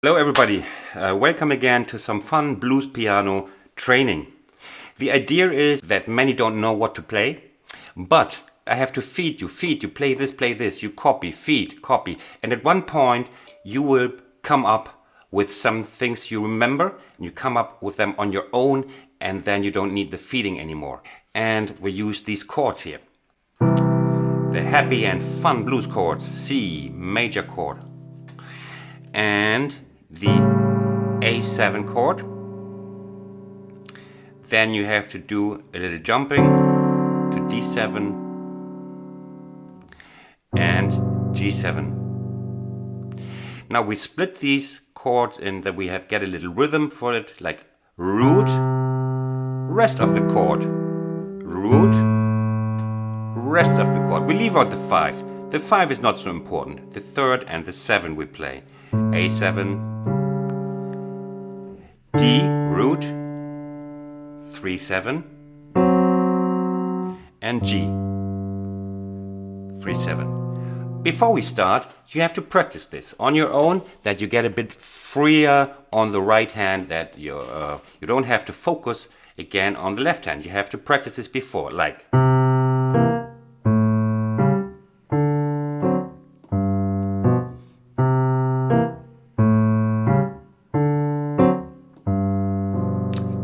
Hello everybody, welcome again to some fun blues piano training. The idea is that many don't know what to play, but I have to feed you, play this, you copy, feed, copy, and at one point you will come up with some things you remember, and you come up with them on your own, and then you don't need the feeding anymore. And we use these chords here. The happy and fun blues chords, C major chord, and the A7 chord. Then you have to do a little jumping to D7 and G7. Now we split these chords in that we get a little rhythm for it, like root, rest of the chord, root, rest of the chord. We leave out the 5. The 5 is not so important. The 3rd and the 7 we play. A7, D, root, 3-7, and G, 3-7. Before we start, you have to practice this on your own, that you get a bit freer on the right hand, that you don't have to focus again on the left hand. You have to practice this before, like.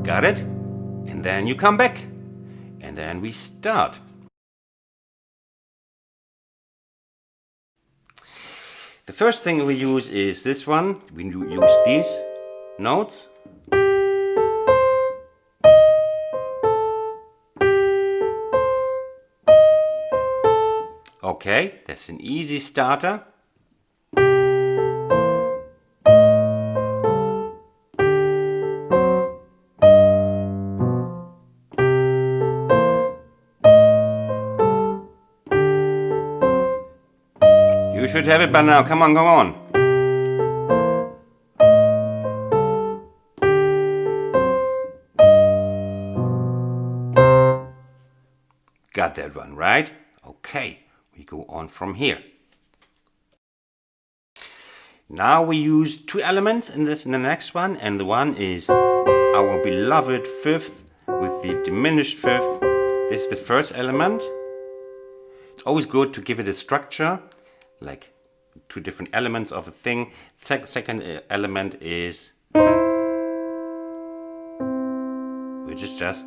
Got it? And then you come back. And then we start. The first thing we use is this one. We use these notes. Okay, that's an easy starter. You should have it by now. Come on, come on. Got that one, right? Okay, we go on from here. Now we use 2 elements in the next one, and the one is our beloved 5th with the diminished 5th. This is the first element. It's always good to give it a structure, like 2 different elements of a thing. Second element is, which is just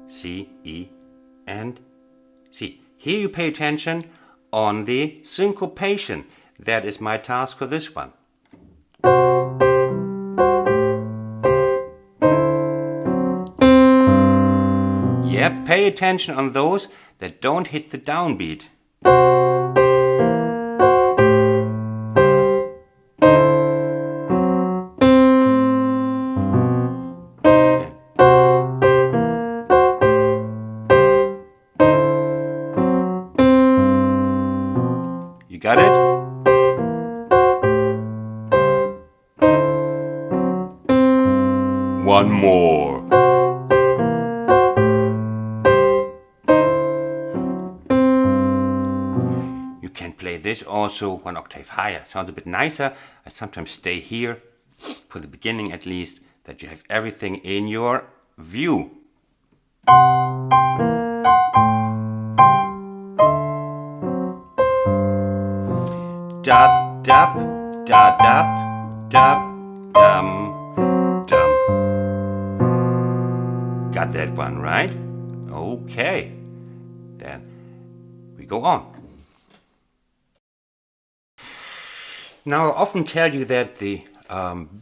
C, E, and C. Here you pay attention on the syncopation. That is my task for this one. Yeah, pay attention on those that don't hit the downbeat. You got it? One more. You can play this also 1 octave higher. Sounds a bit nicer. I sometimes stay here, for the beginning at least, that you have everything in your view. Dab, dab, da, dab, dab, dum, dum. Got that one, right? Okay. Then we go on. Now, I often tell you that the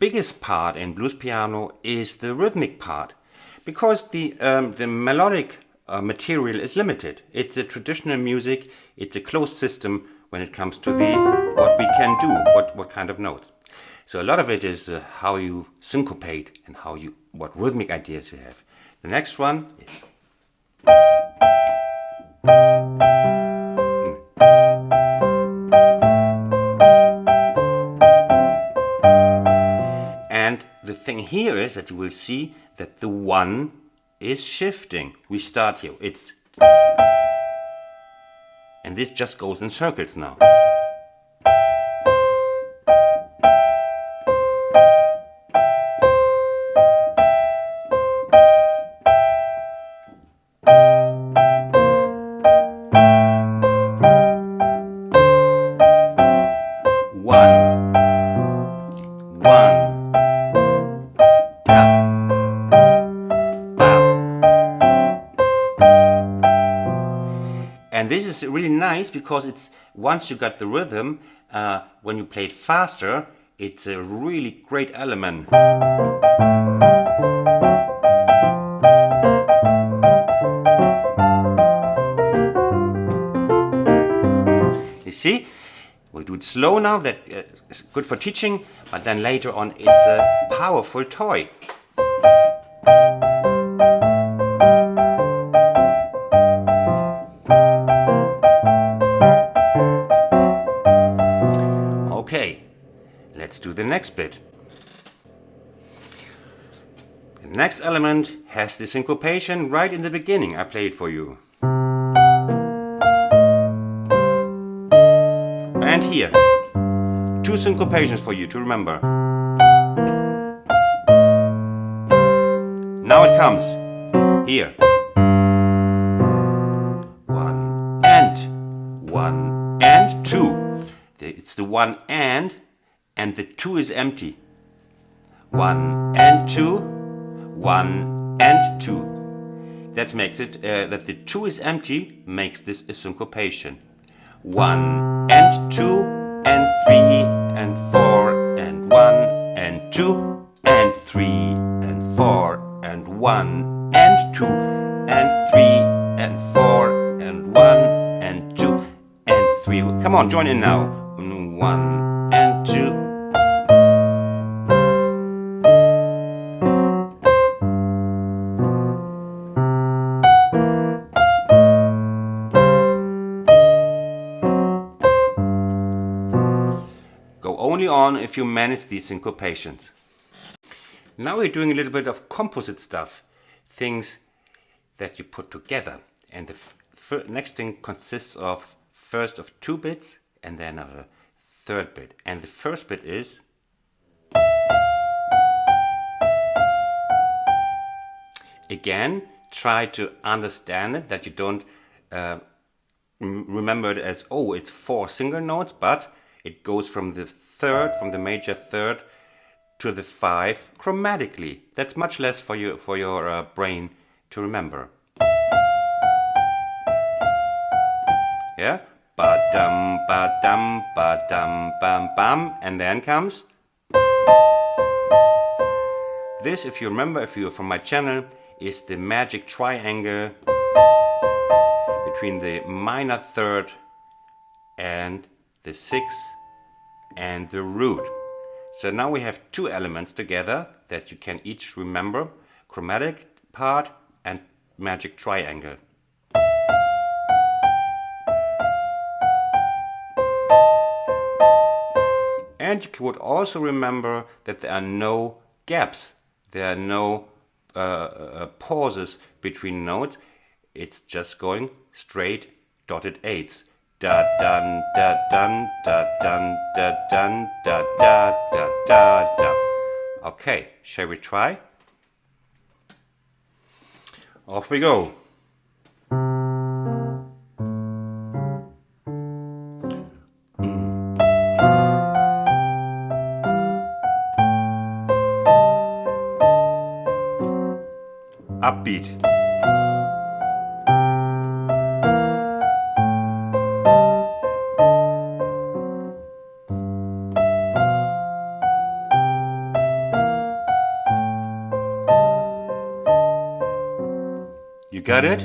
biggest part in blues piano is the rhythmic part, because the melodic material is limited. It's a traditional music. It's a closed system when it comes to what we can do, what kind of notes. So a lot of it is how you syncopate and what rhythmic ideas you have. The next one is. And the thing here is that you will see that the 1 is shifting. We start here. It's. And this just goes in circles now. nice because it's once you got the rhythm, when you play it faster, it's a really great element. You see, we do it slow now, that is good for teaching, but then later on it's a powerful toy. Okay, let's do the next bit. The next element has the syncopation right in the beginning. I play it for you. And here, 2 syncopations for you to remember. Now it comes. Here. 1 and 2. It's the 1 and the 2 is empty. 1 and 2, 1 and 2. That makes it, that the 2 is empty, makes this a syncopation. 1 and 2 and 3 and 4 and 1 and 2 and 3 and 4 and 1 and 2 and 3 and 4 and 1 and 2 and 3. Come on, join in now. 1 and 2. Go only on if you manage these syncopations. Now we're doing a little bit of composite stuff, things that you put together. And the next thing consists of first of 2 bits and then of a 3rd bit. And the first bit is again, try to understand it, that you don't remember it as, oh, it's 4 single notes, but it goes from the 3rd, from the major 3rd to the 5 chromatically. That's much less for your brain to remember. Yeah? Ba-dum, ba-dum, ba-dum, bam, bam. And then comes this, if you remember, if you're from my channel, is the magic triangle between the minor 3rd and the 6th and the root. So now we have 2 elements together that you can each remember, chromatic part and magic triangle. And you would also remember that there are no gaps, there are no pauses between notes. It's just going straight dotted 8s. Da dun da dun da dun da dun da da da da da. Okay, shall we try? Off we go. Upbeat. You got it?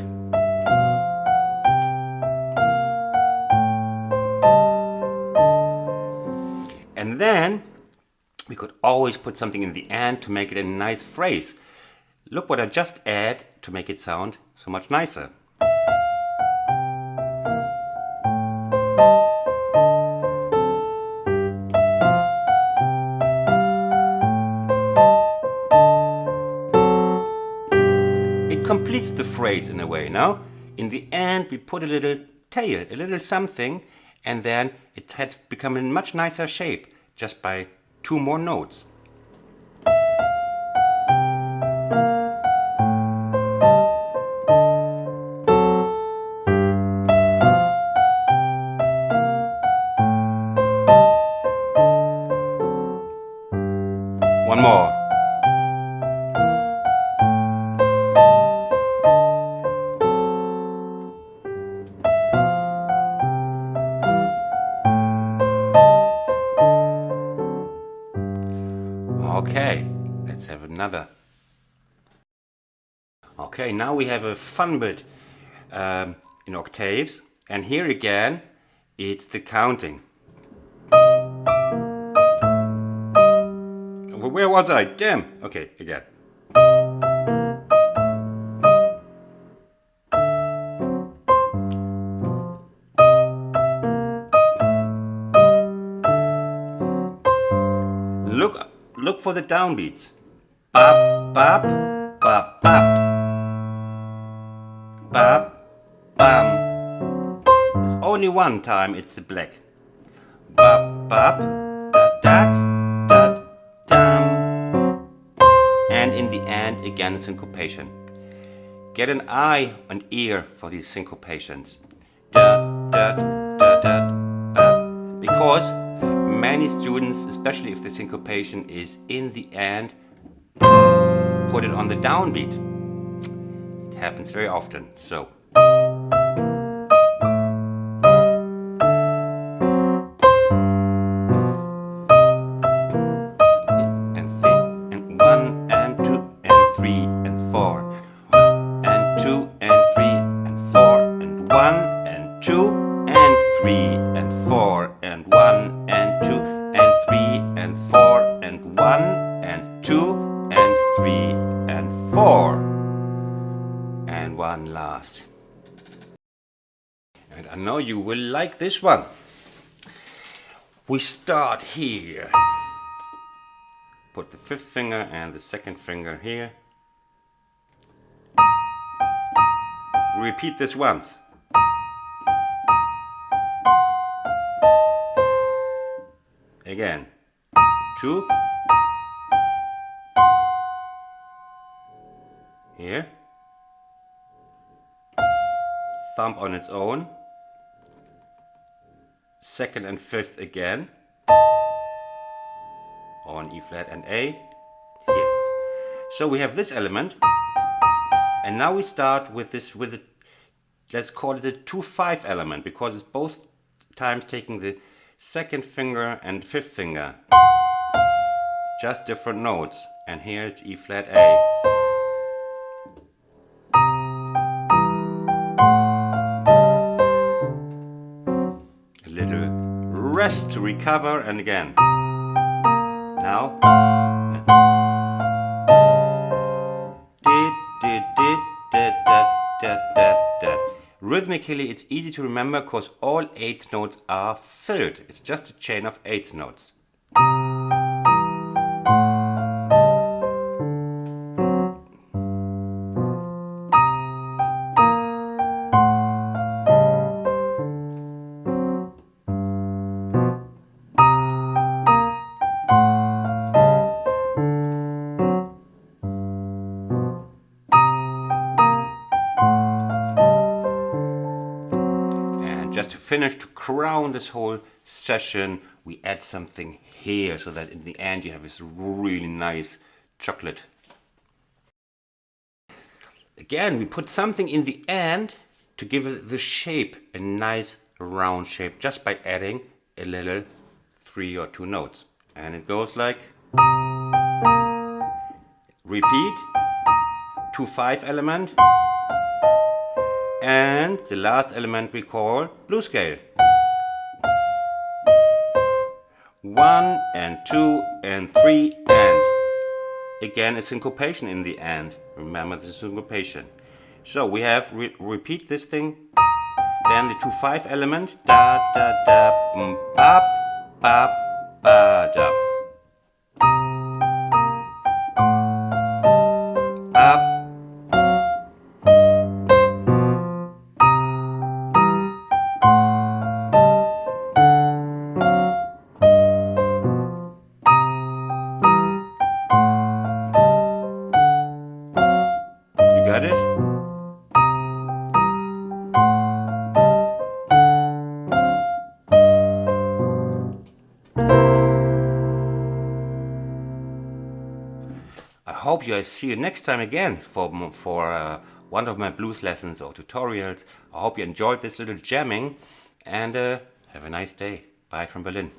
And then we could always put something in the end to make it a nice phrase. Look what I just add to make it sound so much nicer. It completes the phrase in a way, no? In the end we put a little tail, a little something, and then it had become in much nicer shape just by 2 more notes. One more. Okay, let's have another. Okay, now we have a fun bit in octaves, and here again it's the counting. Where was I? Damn! Okay, again. Look for the downbeats. Bop, bop, bop, bop. Bop, bam. There's only one time it's the black. Bop, bop, da, da, da, dum. And in the end, again, syncopation. Get an eye and ear for these syncopations. Da, da, da, da, bop. Because many students, especially if the syncopation is in the end, put it on the downbeat. It happens very often. So. And 1 and 2 and 3 and 4. And 2 and 3 and 4 and 1 and 2 and 3 and 4 and 1 and 2 and 3 and 4 and 1 and 2 and 3 and 4 and one last. And I know you will like this one. We start here. Put the fifth finger and the second finger here. Repeat this once. Again. 2. Here. Thumb on its own. Second and fifth again. On E flat and A. Here. So we have this element. And now we start with this, let's call it the 2-5 element, because it's both times taking the second finger and fifth finger. Just different notes. And here it's E flat A. A little rest to recover, and again. Now. Rhythmically, it's easy to remember because all eighth notes are filled. It's just a chain of eighth notes. Just to finish, to crown this whole session, we add something here so that in the end you have this really nice chocolate. Again, we put something in the end to give it the shape, a nice round shape, just by adding a little 3 or 2 notes. And it goes like, repeat, 2-5 element, and the last element we call blues scale. 1 and 2 and 3 and again a syncopation in the end. Remember the syncopation. So we have repeat this thing. Then the 2-5 element. Da da da bap bap ba da. Bap. Got it? I hope I see you next time again for one of my blues lessons or tutorials. I hope you enjoyed this little jamming, and have a nice day. Bye from Berlin.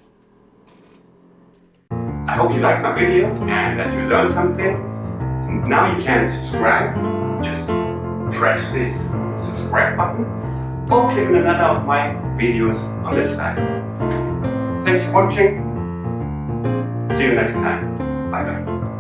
I hope you liked my video and that you learned something. Now you can subscribe. Just press this subscribe button or click on another of my videos on this side. Thanks for watching. See you next time. Bye bye.